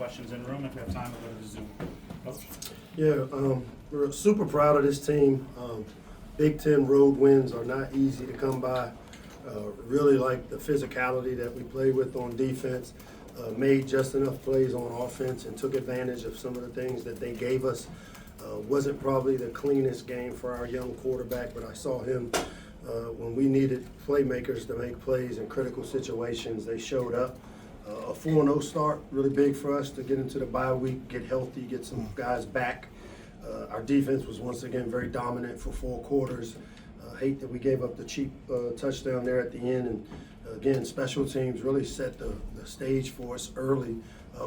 questions in room. If we have time, we'll go to the Zoom. Coach? Yeah, we're super proud of this team. Big Ten road wins are not easy to come by. Really like the physicality that we played with on defense. Made just enough plays on offense and took advantage of some of the things that they gave us. Wasn't probably the cleanest game for our young quarterback, but I saw him when we needed playmakers to make plays in critical situations. They showed up. A 4-0 start, really big for us to get into the bye week, get healthy, get some guys back. Our defense was once again very dominant for 4 quarters. Hate that we gave up the cheap touchdown there at the end. And again, special teams really set the stage for us early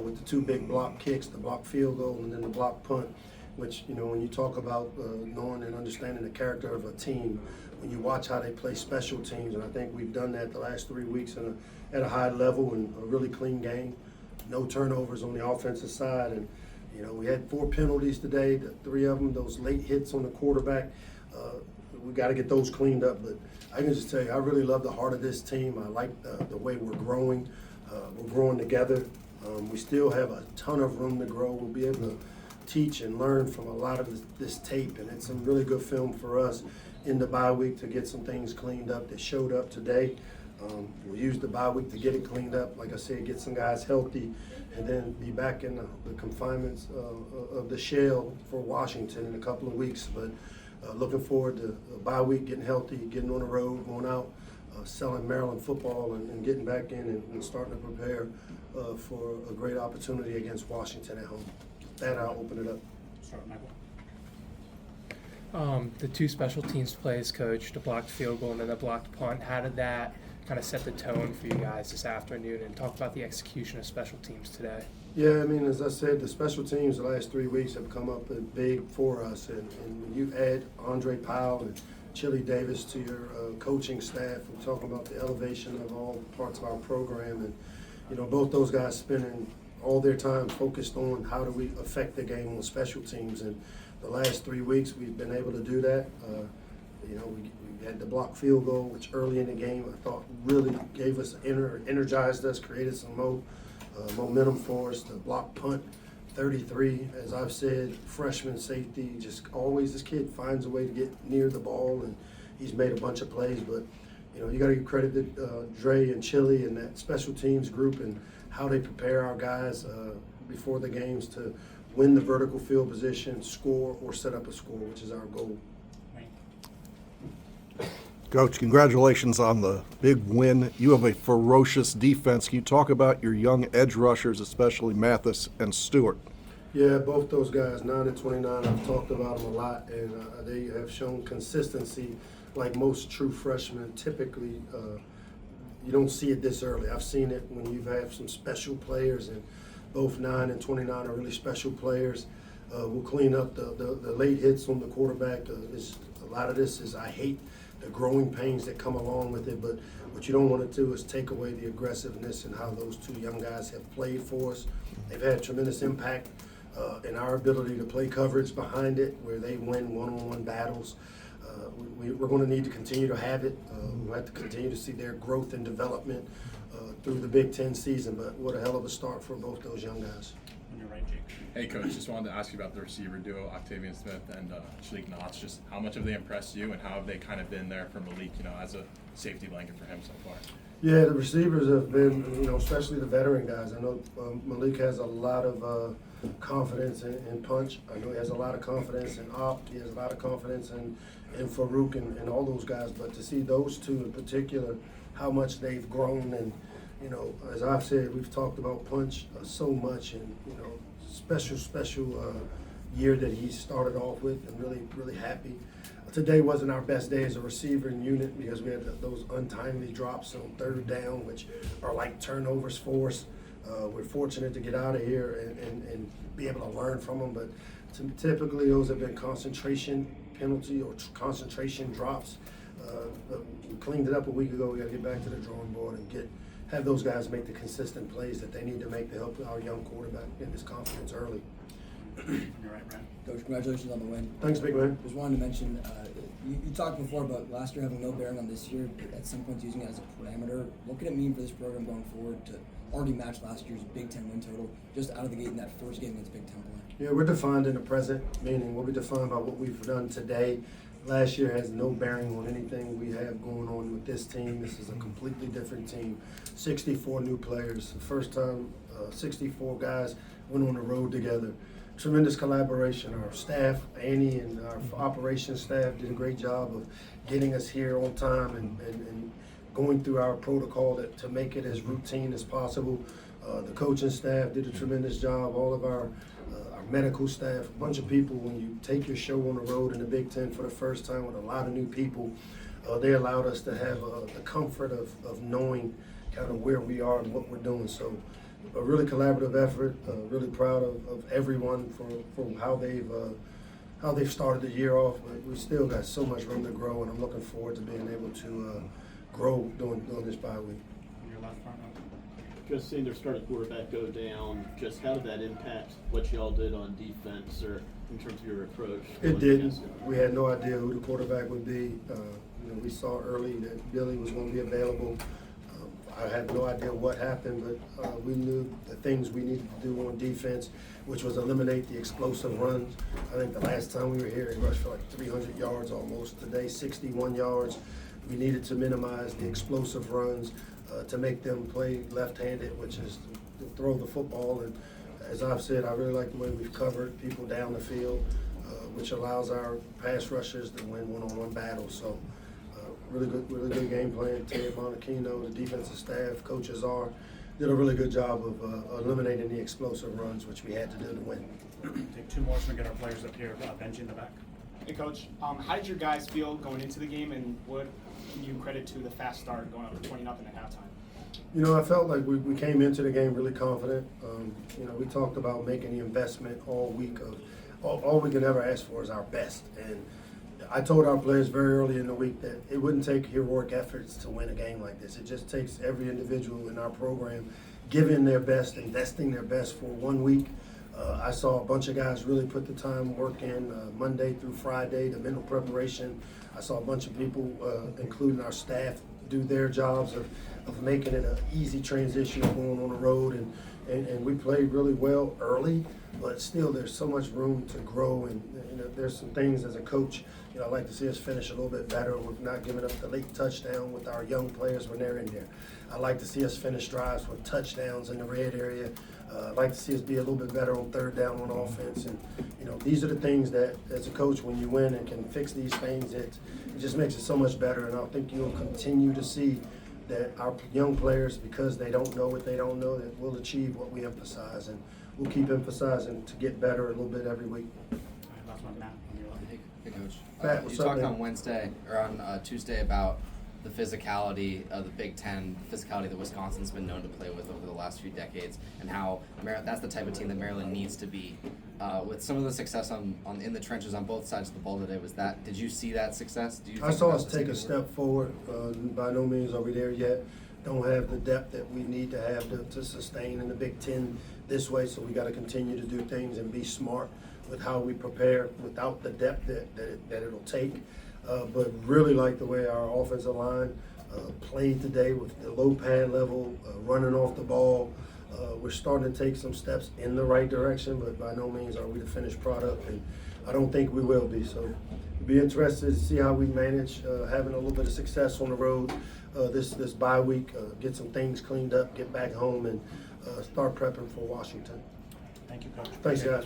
with the 2 big block kicks, the block field goal and then the block punt, which, you know, when you talk about knowing and understanding the character of a team, when you watch how they play special teams, and I think we've done that the last 3 weeks at a high level and a really clean game. No turnovers on the offensive side. And, you know, we had 4 penalties today, 3 of them, those late hits on the quarterback. We got to get those cleaned up. But I can just tell you, I really love the heart of this team. I like the way we're growing. We're growing together. We still have a ton of room to grow. We'll be able to teach and learn from a lot of this tape, and it's some really good film for us in the bye week to get some things cleaned up that showed up today. We'll use the bye week to get it cleaned up, like I said, get some guys healthy, and then be back in the confinements of the shell for Washington in a couple of weeks. But looking forward to a bye week, getting healthy, getting on the road, going out, selling Maryland football, and getting back in and starting to prepare for a great opportunity against Washington at home. With that, I'll open it up. Start with Michael. The 2 special teams plays, Coach, the blocked field goal and then the blocked punt, how did that kind of set the tone for you guys this afternoon? And talk about the execution of special teams today. Yeah, I mean, as I said, the special teams the last 3 weeks have come up big for us. And when you add Andre Powell and Chili Davis to your coaching staff, we're talking about the elevation of all parts of our program. And, you know, both those guys spending all their time focused on how do we affect the game on special teams. And the last 3 weeks, we've been able to do that. You know, we had the block field goal, which early in the game I thought really gave us, energized us, created some momentum for us. The block punt, 33, as I've said, freshman safety, just always this kid finds a way to get near the ball, and he's made a bunch of plays. But, you know, you got to give credit to Dre and Chili and that special teams group and how they prepare our guys before the games to win the vertical field position, score, or set up a score, which is our goal. Coach, congratulations on the big win. You have a ferocious defense. Can you talk about your young edge rushers, especially Mathis and Stewart? Yeah, both those guys, 9 and 29, I've talked about them a lot, and they have shown consistency like most true freshmen. Typically, you don't see it this early. I've seen it when you've had some special players, and both 9 and 29 are really special players. We'll clean up the late hits on the quarterback. A lot of this is I hate the growing pains that come along with it, but what you don't want to do is take away the aggressiveness and how those 2 young guys have played for us. They've had tremendous impact in our ability to play coverage behind it, where they win one-on-one battles. We're going to need to continue to have it. We'll have to continue to see their growth and development through the Big Ten season, but what a hell of a start for both those young guys. On your right, Jake. Hey, Coach, just wanted to ask you about the receiver duo, Octavian Smith and Shalik Knotts. Just how much have they impressed you, and how have they kind of been there for Malik, you know, as a safety blanket for him so far? Yeah, the receivers have been, you know, especially the veteran guys. I know Malik has a lot of confidence in punch. I know he has a lot of confidence in op. He has a lot of confidence in Farouk and all those guys. But to see those 2 in particular, how much they've grown, and, you know, as I've said, we've talked about punch so much, and, you know, special year that he started off with, and really happy. Today wasn't our best day as a receiver in unit because we had those untimely drops on 3rd down, which are like turnovers for us. We're fortunate to get out of here and be able to learn from them, but typically those have been concentration penalty or concentration drops. We cleaned it up a week ago. We got to get back to the drawing board and have those guys make the consistent plays that they need to make to help our young quarterback get his confidence early. You're right, Brad. Coach, congratulations on the win. Thanks, big man. Just wanted to mention, you talked before about last year having no bearing on this year, at some point using it as a parameter. What could it mean for this program going forward to already matched last year's Big Ten win total, just out of the gate in that first game against Big Ten play? Yeah, we're defined in the present, meaning we'll be defined by what we've done today. Last year has no bearing on anything we have going on with this team. This is a completely different team. 64 new players. The first time 64 guys went on the road together. Tremendous collaboration. Our staff, Annie and our operations staff did a great job of getting us here on time and going through our protocol to make it as routine as possible. The coaching staff did a tremendous job. All of our medical staff, a bunch of people. When you take your show on the road in the Big Ten for the first time with a lot of new people, they allowed us to have the comfort of knowing kind of where we are and what we're doing. So a really collaborative effort. Really proud of everyone for how they've started the year off. But we still got so much room to grow, and I'm looking forward to being able to grow during this bye week. On your left front row. Just seeing their starting quarterback go down, just how did that impact what y'all did on defense or in terms of your approach? It didn't. We had no idea who the quarterback would be. We saw early that Billy was going to be available. I had no idea what happened, but we knew the things we needed to do on defense, which was eliminate the explosive runs. I think the last time we were here, he rushed for like 300 yards almost. Today, 61 yards. We needed to minimize the explosive runs to make them play left-handed, which is to throw the football. And as I've said, I really like the way we've covered people down the field, which allows our pass rushers to win one-on-one battles. So really good game plan. Ted Monachino, the defensive staff, coaches did a really good job of eliminating the explosive runs, which we had to do to win. Take two more so we can get our players up here, Benji in the back. Hey, Coach. How did your guys feel going into the game, and what can you credit to the fast start going up to 20-0 at halftime? I felt like we came into the game really confident. We talked about making the investment all week of all we could ever ask for is our best. And I told our players very early in the week that it wouldn't take heroic efforts to win a game like this. It just takes every individual in our program giving their best, investing their best for 1 week. I saw a bunch of guys really put the time work in Monday through Friday, the mental preparation. I saw a bunch of people, including our staff, do their jobs of making it an easy transition of going on the road. And we played really well early, but still there's so much room to grow. And there's some things as a coach, I'd like to see us finish a little bit better with not giving up the late touchdown with our young players when they're in there. I'd like to see us finish drives with touchdowns in the red area. I'd like to see us be a little bit better on third down on offense. And, these are the things that, as a coach, when you win and can fix these things, it just makes it so much better. And I think you'll continue to see that our young players, because they don't know what they don't know, that will achieve what we emphasize. And we'll keep emphasizing to get better a little bit every week. All right, last one, Matt, on your left. Hey, Coach. Pat, what's you up, talked man? on Wednesday or on Tuesday about the physicality of the Big Ten, the physicality that Wisconsin's been known to play with over the last few decades, and how that's the type of team that Maryland needs to be. With some of the success in the trenches on both sides of the ball today, did you see that success? Do you I think saw that us was take a good step work? forward. By no means are we there yet. Don't have the depth that we need to have to sustain in the Big Ten this way, so we got to continue to do things and be smart with how we prepare without the depth that it'll take. But really like the way our offensive line played today with the low pad level, running off the ball. We're starting to take some steps in the right direction, but by no means are we the finished product, and I don't think we will be. So be interested to see how we manage having a little bit of success on the road this bye week, get some things cleaned up, get back home, and start prepping for Washington. Thank you, Coach. Thanks, guys.